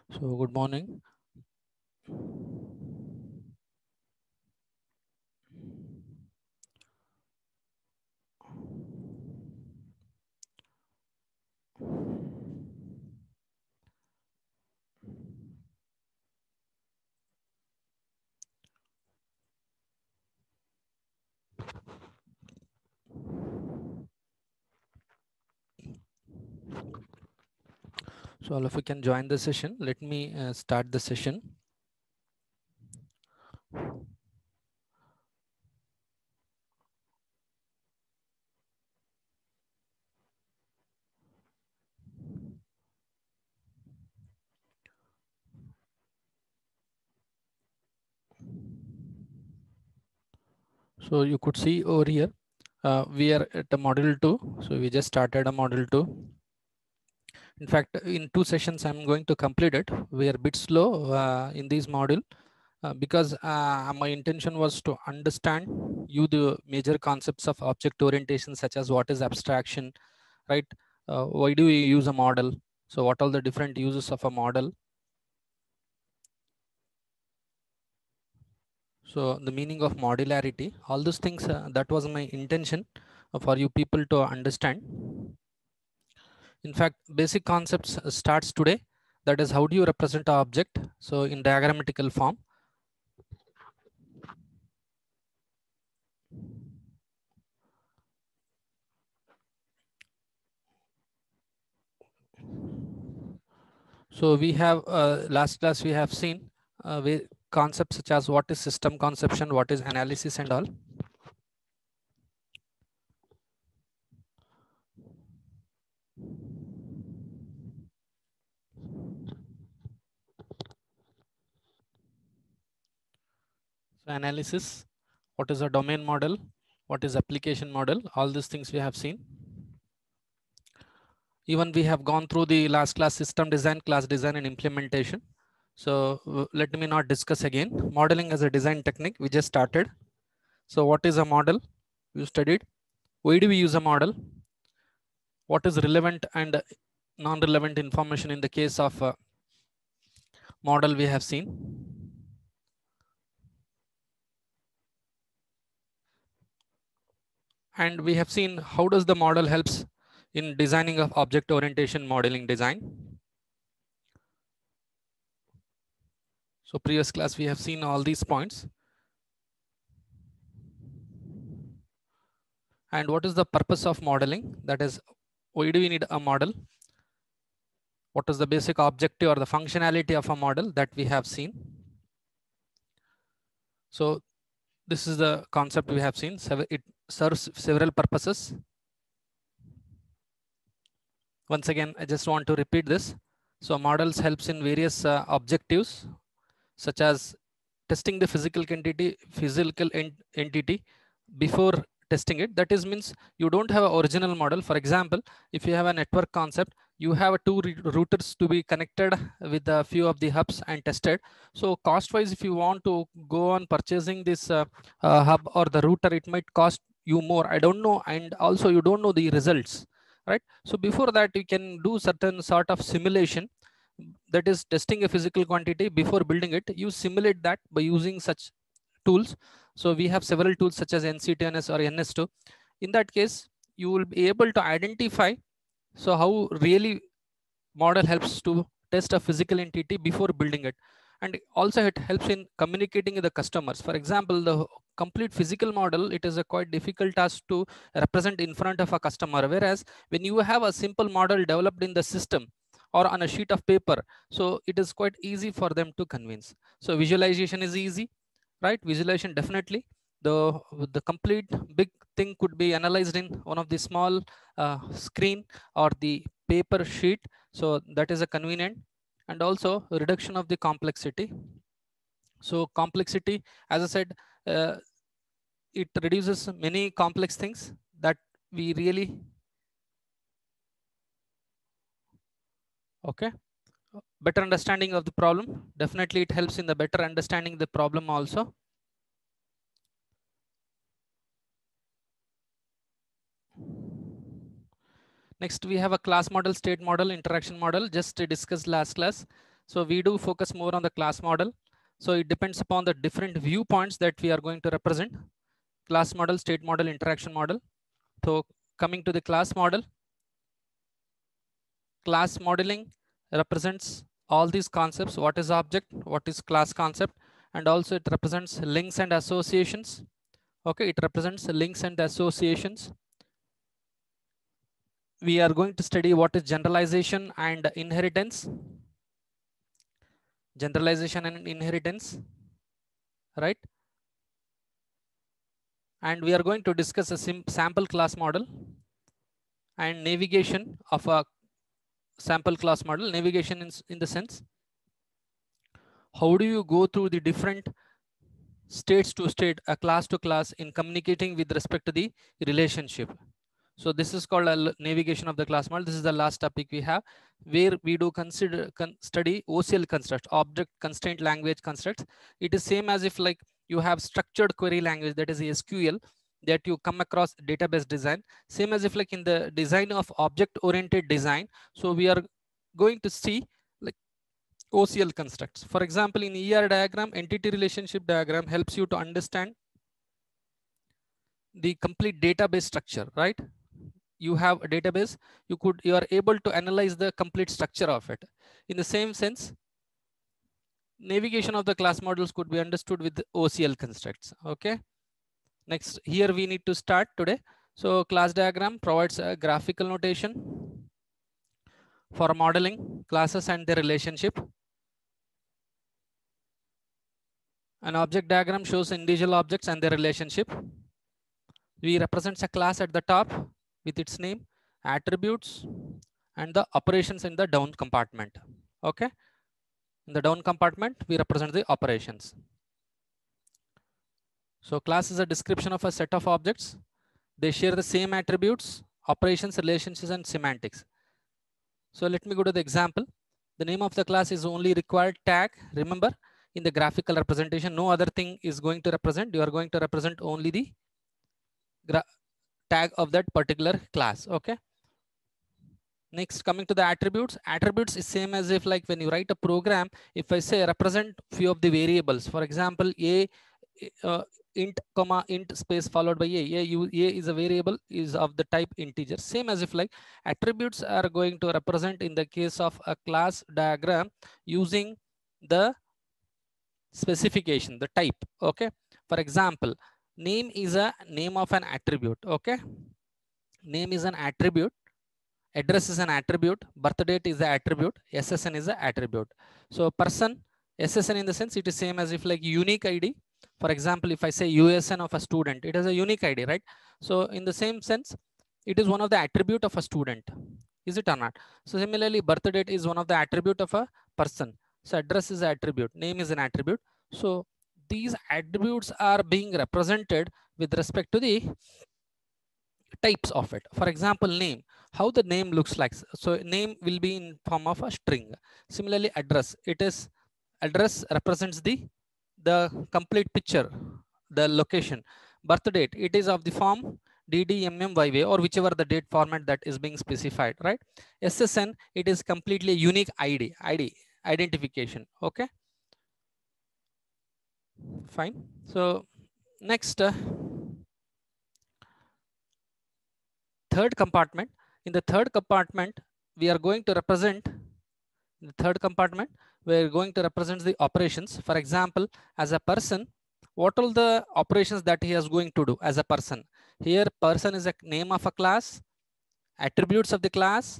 So good morning. So all of you can join the session. Let me start the session. So you could see over here, we are at a module 2. So we just started a module 2. In fact, in 2 sessions, I'm going to complete it. We are a bit slow in this module because my intention was to understand you the major concepts of object orientation, such as what is abstraction, right? Why do we use a model? So what are the different uses of a model? So the meaning of modularity, all those things, that was my intention for you people to understand. In fact, basic concepts starts today. That is, how do you represent an object? So in diagrammatical form. So we have last class we have seen concepts such as what is system conception, what is analysis and all. So analysis, what is a domain model, what is application model, all these things we have seen. Even we have gone through the last class system design, class design and implementation. So let me not discuss again. Modeling as a design technique, we just started. So what is a model? You studied. Why do we use a model? What is relevant and non-relevant information in the case of model we have seen. And we have seen how does the model helps in designing of object orientation modeling design. So previous class we have seen all these points. And what is the purpose of modeling? That is, why do we need a model? What is the basic objective or the functionality of a model that we have seen? So this is the concept we have seen. It serves several purposes. Once again, I just want to repeat this. So models helps in various objectives, such as testing the physical entity before testing it. That is means you don't have an original model. For example, if you have a network concept, you have two routers to be connected with a few of the hubs and tested. So cost wise, if you want to go on purchasing this hub or the router, it might cost you more. I don't know. And also you don't know the results, right? So before that, you can do certain sort of simulation, that is testing a physical quantity before building it. You simulate that by using such tools. So we have several tools such as NCTNS or NS2. In that case, you will be able to identify so how really model helps to test a physical entity before building it. And also it helps in communicating with the customers. For example, the complete physical model, it is a quite difficult task to represent in front of a customer. Whereas when you have a simple model developed in the system or on a sheet of paper, so it is quite easy for them to convince. So visualization is easy, right? Visualization definitely. The the complete big thing could be analyzed in one of the small screen or the paper sheet. So that is a convenient. And also reduction of the complexity. So complexity, as I said, uh, it reduces many complex things that we really, okay, better understanding of the problem. Definitely it helps in the better understanding the problem also. Next, we have a class model, state model, interaction model, just discussed last class. So we do focus more on the class model. So it depends upon the different viewpoints that we are going to represent: class model, state model, interaction model. So coming to the class model, class modeling represents all these concepts: what is object, what is class concept, and also it represents links and associations. Okay, it represents links and associations. We are going to study what is generalization and inheritance. Generalization and inheritance, right? And we are going to discuss a sample class model and navigation of a sample class model. Navigation in the sense, how do you go through the different states to state, a class to class, in communicating with respect to the relationship. So this is called a navigation of the class model. This is the last topic we have, where we do study OCL constructs, object constraint language constructs. It is same as if like you have structured query language, that is SQL, that you come across database design. Same as if like in the design of object oriented design. So we are going to see like OCL constructs. For example, in ER diagram, entity relationship diagram helps you to understand the complete database structure, right? You have a database, you are able to analyze the complete structure of it. In the same sense, navigation of the class models could be understood with OCL constructs. Okay. Next, here we need to start today. So class diagram provides a graphical notation for modeling classes and their relationship. An object diagram shows individual objects and their relationship. We represents a class at the top with its name, attributes, and the operations in the down compartment. Okay. In the down compartment, we represent the operations. So class is a description of a set of objects. They share the same attributes, operations, relationships, and semantics. So let me go to the example. The name of the class is only required tag. Remember, in the graphical representation, no other thing is going to represent. You are going to represent only the tag of that particular class. Okay. Next, coming to the attributes. Attributes is same as if like when you write a program, if I say represent few of the variables, for example, a int comma int space followed by a is a variable, is of the type integer. Same as if like attributes are going to represent in the case of a class diagram using the specification, the type. Okay. For example, name is a name of an attribute. Okay. Name is an attribute. Address is an attribute, birth date is the attribute, SSN is the attribute. So person, SSN in the sense it is same as if like unique ID. For example, if I say USN of a student, it is a unique ID, right? So in the same sense, it is one of the attribute of a student. Is it or not? So similarly, birth date is one of the attribute of a person. So address is an attribute, name is an attribute. So these attributes are being represented with respect to the types of it. For example, name, how the name looks like. So name will be in form of a string. Similarly, address, it is address represents the complete picture, the location. Birth date, it is of the form DDMMYY or whichever the date format that is being specified, right? SSN, it is completely unique ID identification. Okay, fine. So next, third compartment. In the third compartment, we are going to represent the third compartment. We're going to represent the operations. For example, as a person, what all the operations that he is going to do as a person. Here, person is a name of a class, attributes of the class.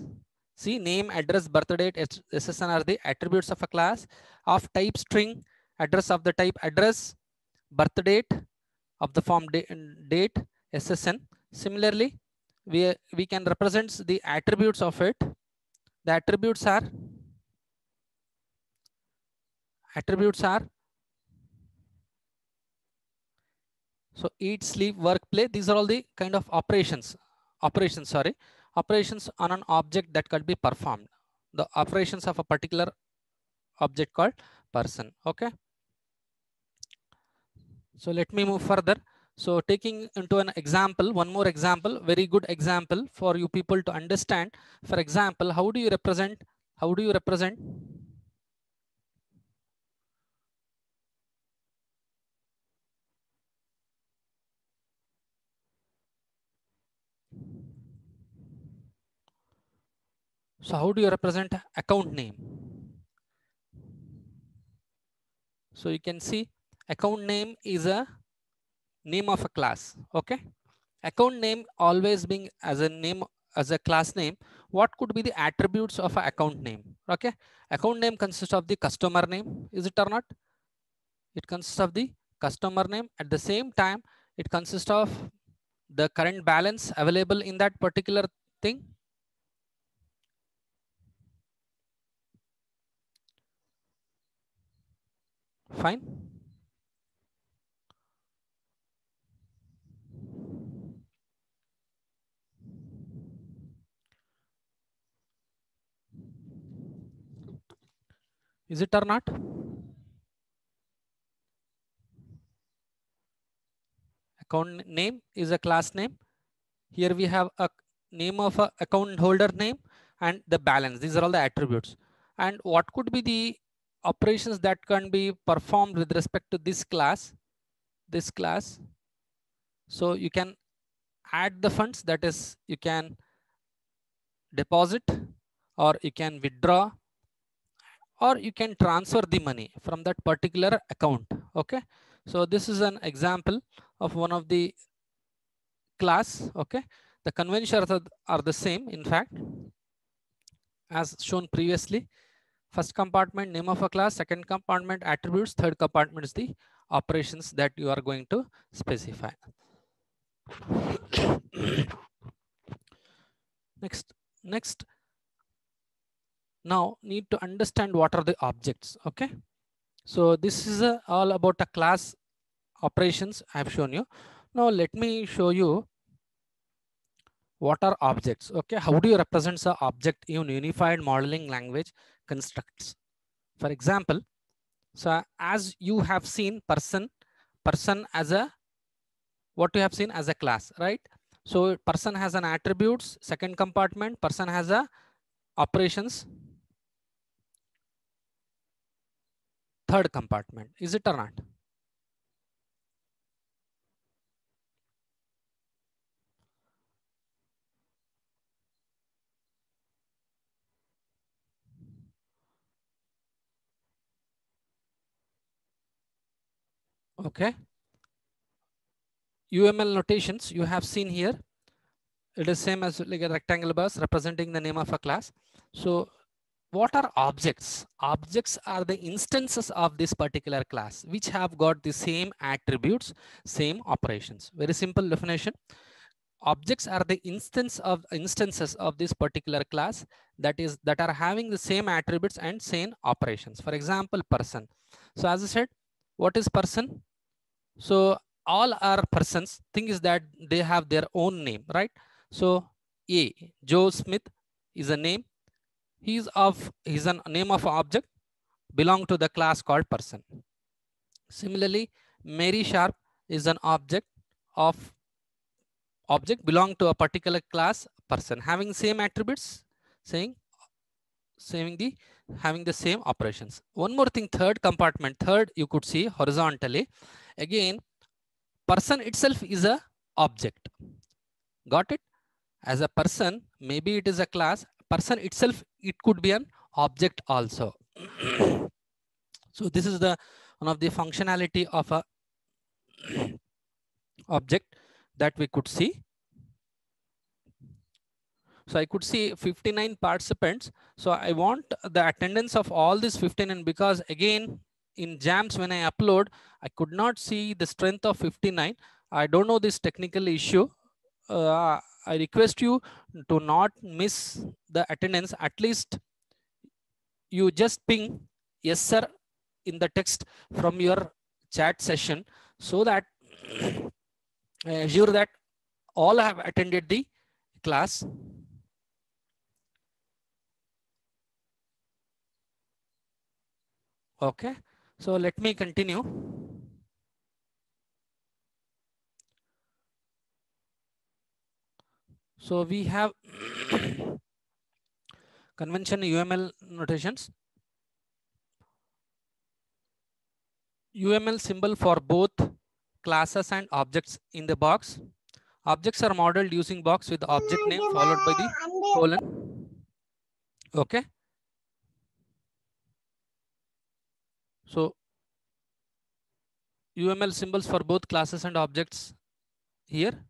See, name, address, birth date, SSN are the attributes of a class. Of type string, address of the type address, birth date of the form date, SSN. Similarly, we can represent the attributes of it. The attributes are so eat, sleep, work, play. These are all the kind of operations on an object that can be performed. The operations of a particular object called person. Okay. So let me move further. So taking into an example, one more example, very good example for you people to understand. For example, how do you represent So how do you represent account name? So you can see account name is a name of a class. Okay, account name always being as a name, as a class name. What could be the attributes of an account name? Okay, account name consists of the customer name, is it or not? It consists of the customer name. At the same time, it consists of the current balance available in that particular thing. Fine. Is it or not? Account name is a class name. Here we have a name of a account holder name and the balance. These are all the attributes. And what could be the operations that can be performed with respect to this class? This class. So you can add the funds, that is, you can deposit or you can withdraw or you can transfer the money from that particular account. Okay, so this is an example of one of the class. Okay, the conventions are the same, in fact, as shown previously. First compartment, name of a class. Second compartment, attributes. Third compartment is the operations that you are going to specify. Next, now need to understand what are the objects. Okay, so this is all about a class operations I have shown you. Now let me show you what are objects. Okay, how do you represent the object in unified modeling language constructs? For example, so as you have seen person as a, what you have seen as a class, right? So person has an attributes, second compartment, person has a operations, third compartment. Is it or not? Okay. UML notations you have seen here. It is same as like a rectangle bars representing the name of a class. So what are objects? Objects are the instances of this particular class which have got the same attributes, same operations. Very simple definition. Objects are the instances of this particular class that are having the same attributes and same operations. For example, person. So as I said, what is person? So all are persons. Thing is that they have their own name, right? So A, Joe Smith is a name. He's a name of object belong to the class called person. Similarly, Mary Sharp is an object belong to a particular class person having same attributes, saying having the same operations. One more thing, third compartment, third you could see horizontally. Again, person itself is a object. Got it? As a person, maybe it is a class. Person itself, it could be an object also. So this is the one of the functionality of a object that we could see. So I could see 59 participants. So I want the attendance of all these 59, because again, in JAMS, when I upload, I could not see the strength of 59. I don't know this technical issue. I request you to not miss the attendance. At least you just ping yes sir in the text from your chat session, so that I assure that all have attended the class. Okay, so let me continue. So we have convention UML notations. UML symbol for both classes and objects in the box. Objects are modeled using box with object name followed by the colon. Okay. So UML symbols for both classes and objects here.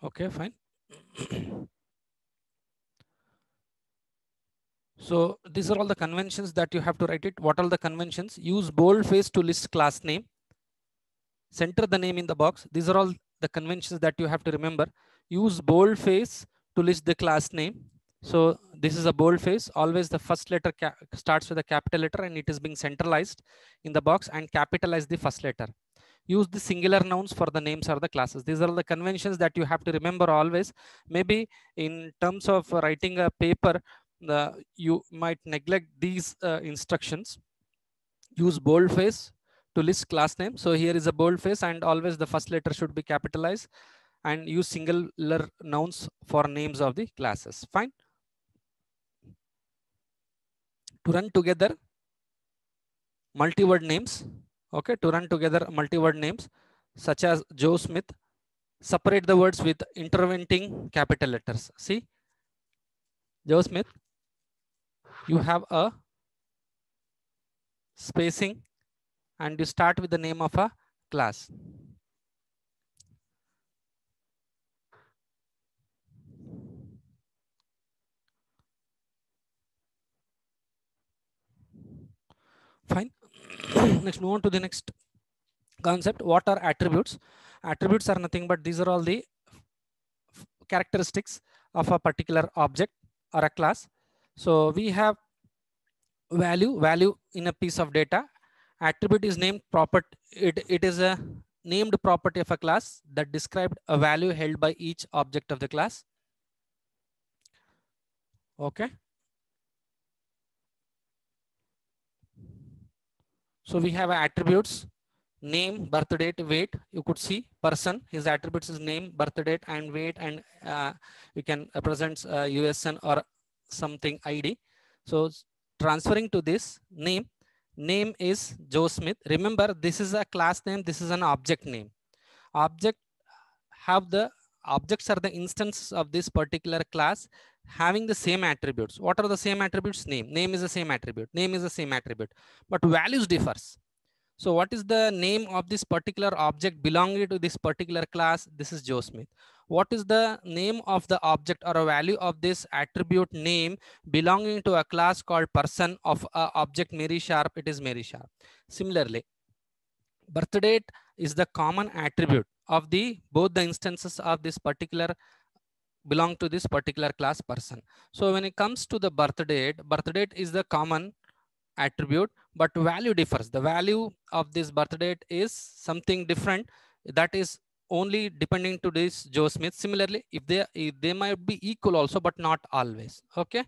Okay, fine. So these are all the conventions that you have to write it. What are the conventions? Use boldface to list class name. Center the name in the box. These are all the conventions that you have to remember. Use boldface to list the class name. So this is a boldface. Always the first letter starts with a capital letter and it is being centralized in the box, and capitalize the first letter. Use the singular nouns for the names or the classes. These are the conventions that you have to remember always. Maybe in terms of writing a paper, you might neglect these instructions. Use boldface to list class name. So here is a boldface, and always the first letter should be capitalized, and use singular nouns for names of the classes. Fine. To run together multi-word names. Okay, to run together multi-word names such as Joe Smith, separate the words with interventing capital letters. See, Joe Smith, you have a spacing and you start with the name of a class. Fine. Next, move on to the next concept. What are attributes? Attributes are nothing but these are all the characteristics of a particular object or a class. So we have value in a piece of data. Attribute is named property. It is a named property of a class that described a value held by each object of the class. Okay. So we have attributes: name, birth date, weight. You could see person, his attributes is name, birth date, and weight, and you can present USN or something ID. So transferring to this name is Joe Smith. Remember, this is a class name, this is an object name. Object have the objects are the instances of this particular class having the same attributes. What are the same attributes? Name is the same attribute, name is the same attribute, but values differs. So what is the name of this particular object belonging to this particular class? This is Joe Smith. What is the name of the object or a value of this attribute name belonging to a class called person of object Mary Sharp? It is Mary Sharp. Similarly, birth date is the common attribute of the both the instances of this particular belong to this particular class person. So when it comes to the birth date is the common attribute, but value differs. The value of this birth date is something different, that is only depending to this Joe Smith. Similarly, if they might be equal also, but not always. Okay.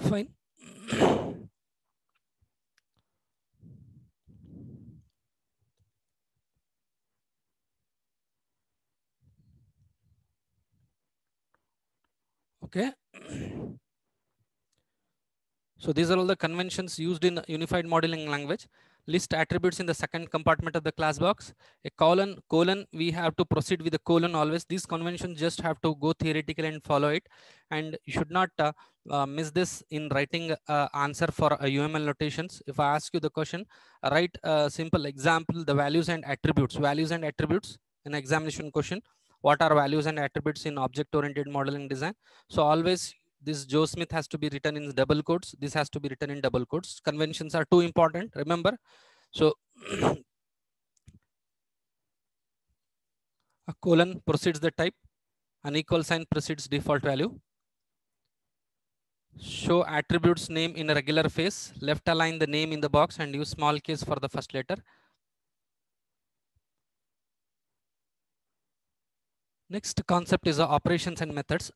Fine. Okay. So these are all the conventions used in unified modeling language. List attributes in the second compartment of the class box. A colon, we have to proceed with the colon always. These conventions just have to go theoretical and follow it. And you should not miss this in writing answer for UML notations. If I ask you the question, write a simple example, the values and attributes. Values and attributes, an examination question. What are values and attributes in object-oriented modeling design? So always this Joe Smith has to be written in double quotes. This has to be written in double quotes. Conventions are too important, remember. So a colon precedes the type, an equal sign precedes default value. Show attributes name in a regular phase. Left align the name in the box and use small case for the first letter. Next concept is operations and methods.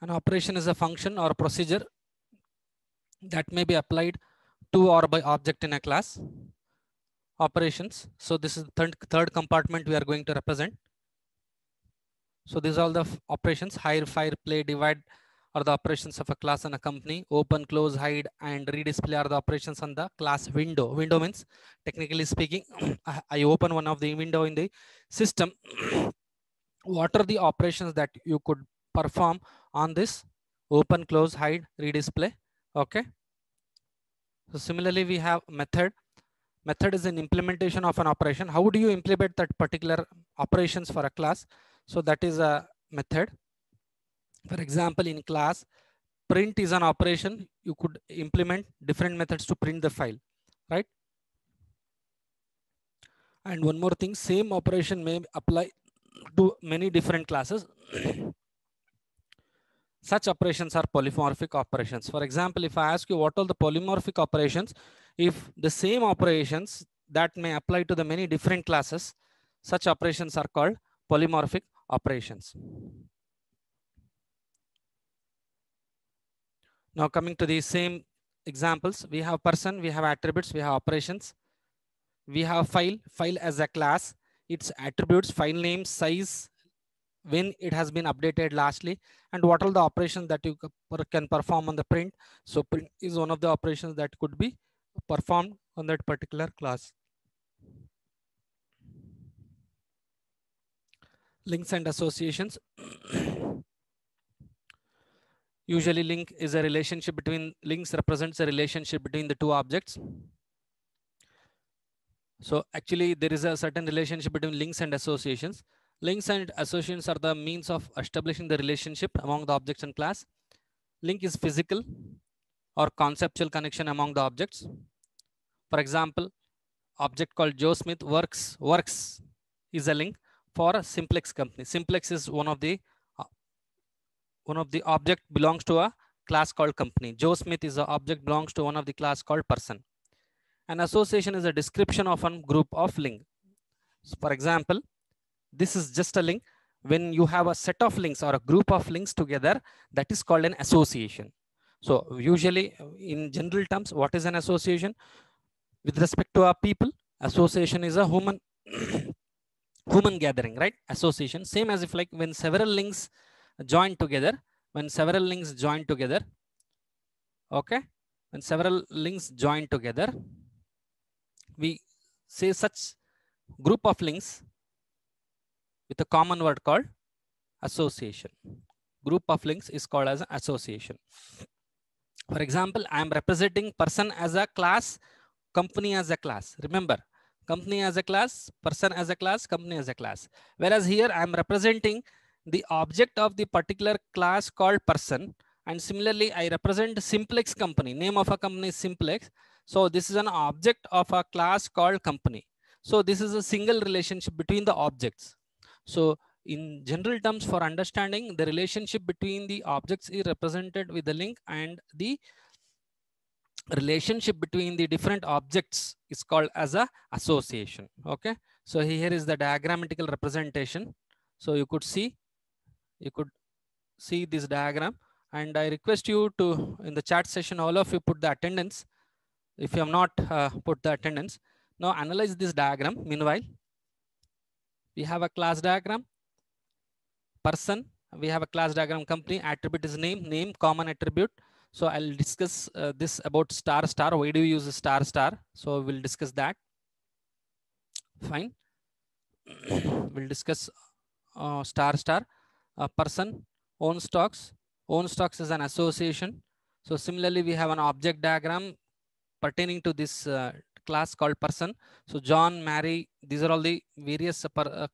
An operation is a function or procedure that may be applied to or by object in a class. Operations. So this is the third compartment we are going to represent. So these are all the operations: hire, fire, play, divide are the operations of a class and a company. Open, close, hide, and redisplay are the operations on the class window. Window means, technically speaking, I open one of the window in the system. What are the operations that you could perform on this open, close, hide, redisplay? Okay. So similarly, we have method. Method is an implementation of an operation. How do you implement that particular operations for a class? So that is a method. For example, in class, print is an operation. You could implement different methods to print the file, right? And one more thing, same operation may apply to many different classes. Such operations are polymorphic operations. For example, if I ask you what are the polymorphic operations, if the same operations that may apply to the many different classes, such operations are called polymorphic operations. Now coming to these same examples, we have person, we have attributes, we have operations, we have file as a class, its attributes, file name, size, when it has been updated lastly, and what are the operations that you can perform on the print. So print is one of the operations that could be performed on that particular class. Links and associations. Usually link is a relationship between, links represents a relationship between the two objects. So actually there is a certain relationship between links and associations. Links and associations are the means of establishing the relationship among the objects and class. Link is physical or conceptual connection among the objects. For example, object called Joe Smith works is a link for a Simplex company. Simplex is one of the object belongs to a class called company. Joe Smith is an object belongs to one of the class called person. An association is a description of a group of link. So for example, this is just a link. When you have a set of links or a group of links together, that is called an association. So usually in general terms, what is an association? With respect to our people, association is a human human gathering, right? Association, same as if like when several links join together, okay, when several links join together, we say such group of links with a common word called association. Group of links is called as an association. For example, I am representing person as a class, company as a class. Remember, company as a class, person as a class, company as a class. Whereas here I am representing the object of the particular class called person. And similarly, I represent Simplex company. Name of a company is Simplex. So this is an object of a class called company. So this is a single relationship between the objects. So in general terms, for understanding the relationship between the objects is represented with the link, and the relationship between the different objects is called as a association. Okay, so here is the diagrammatical representation. So you could see this diagram, and I request you to, in the chat session, all of you put the attendance if you have not put the attendance. Now analyze this diagram. Meanwhile, we have a class diagram, person, we have a class diagram, company, attribute is name, common attribute. So I'll discuss this about star. Why do you use star? So we'll discuss that. Fine. We'll discuss star. Person, own stocks. Own stocks is an association. So similarly, we have an object diagram pertaining to this class called person. So John, Mary, these are all the various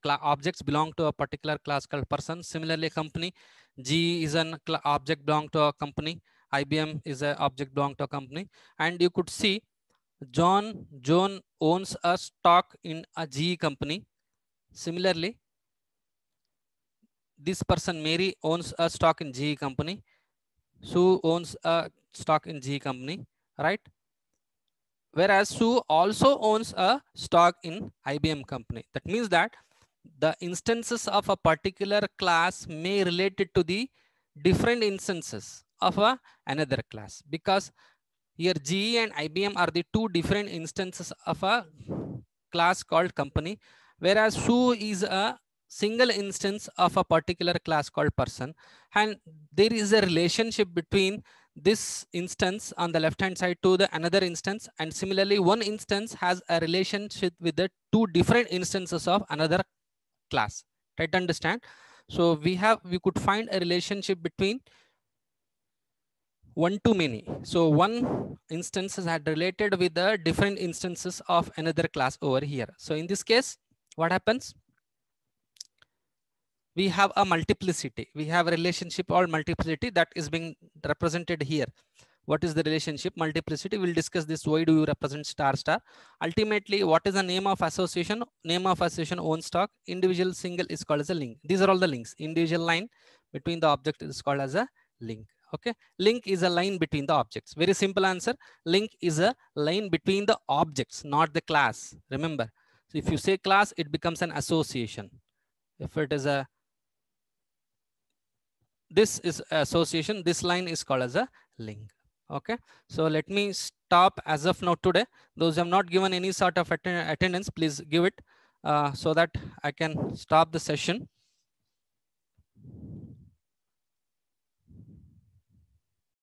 objects belong to a particular class called person. Similarly, company, G is an object belong to a company. IBM is an object belong to a company. And you could see John owns a stock in a GE company. Similarly, this person Mary owns a stock in GE company. Sue owns a stock in GE company, right? Whereas Sue also owns a stock in IBM company. That means that the instances of a particular class may relate it to the different instances of another class, because here GE and IBM are the two different instances of a class called company, whereas Sue is a single instance of a particular class called person. And there is a relationship between this instance on the left hand side to the another instance, and similarly one instance has a relationship with the two different instances of another class. Try to understand. So we could find a relationship between one to many. So one instances had related with the different instances of another class over here. So in this case, what happens? We have a multiplicity. We have a relationship or multiplicity that is being represented here. What is the relationship? Multiplicity. We'll discuss this. Why do you represent star star? Ultimately, what is the name of association? Name of association own stock. Individual single is called as a link. These are all the links. Individual line between the object is called as a link. Okay. Link is a line between the objects. Very simple answer. Link is a line between the objects, not the class. Remember. So if you say class, it becomes an association. If it is a this is association, this line is called as a link. Okay, so let me stop as of now today. Those who have not given any sort of attendance, please give it so that I can stop the session.